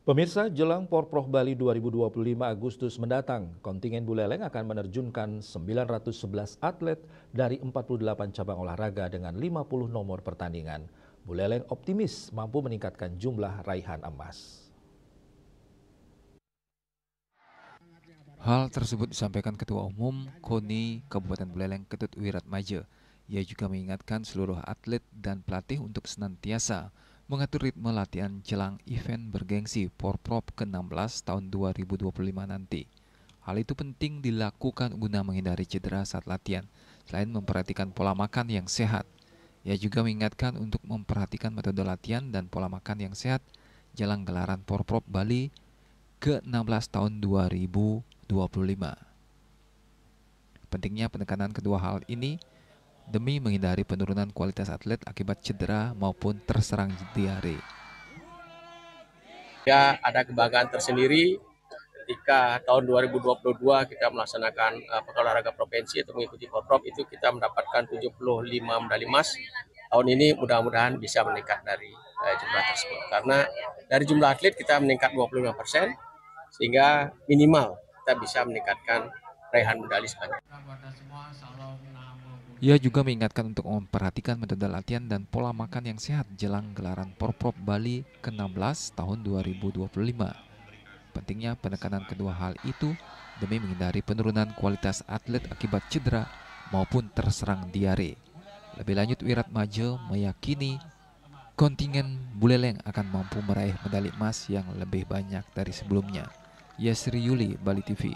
Pemirsa, jelang Porprov Bali 2025 Agustus mendatang, kontingen Buleleng akan menerjunkan 911 atlet dari 48 cabang olahraga dengan 50 nomor pertandingan. Buleleng optimis mampu meningkatkan jumlah raihan emas. Hal tersebut disampaikan Ketua Umum KONI Kabupaten Buleleng Ketut Wiratmaja. Ia juga mengingatkan seluruh atlet dan pelatih untuk senantiasa mengatur ritme latihan jelang event bergengsi Porprov ke-16 tahun 2025 nanti. Hal itu penting dilakukan guna menghindari cedera saat latihan, selain memperhatikan pola makan yang sehat. Ia juga mengingatkan untuk memperhatikan metode latihan dan pola makan yang sehat jelang gelaran Porprov Bali ke-16 tahun 2025. Pentingnya penekanan kedua hal ini demi menghindari penurunan kualitas atlet akibat cedera maupun terserang diare. Ya, ada kebanggaan tersendiri ketika tahun 2022 kita melaksanakan pekan olahraga provinsi atau mengikuti Porprov, itu kita mendapatkan 75 medali emas. Tahun ini mudah-mudahan bisa meningkat dari jumlah tersebut. Karena dari jumlah atlet kita meningkat 25%, sehingga minimal kita bisa meningkatkan raihan medali sebanyak. Ia juga mengingatkan untuk memperhatikan metode latihan dan pola makan yang sehat jelang gelaran Porprov Bali ke-16 tahun 2025. Pentingnya penekanan kedua hal itu demi menghindari penurunan kualitas atlet akibat cedera maupun terserang diare. Lebih lanjut, Wiratmaja meyakini kontingen Buleleng akan mampu meraih medali emas yang lebih banyak dari sebelumnya. Yasri Yuli, Bali TV.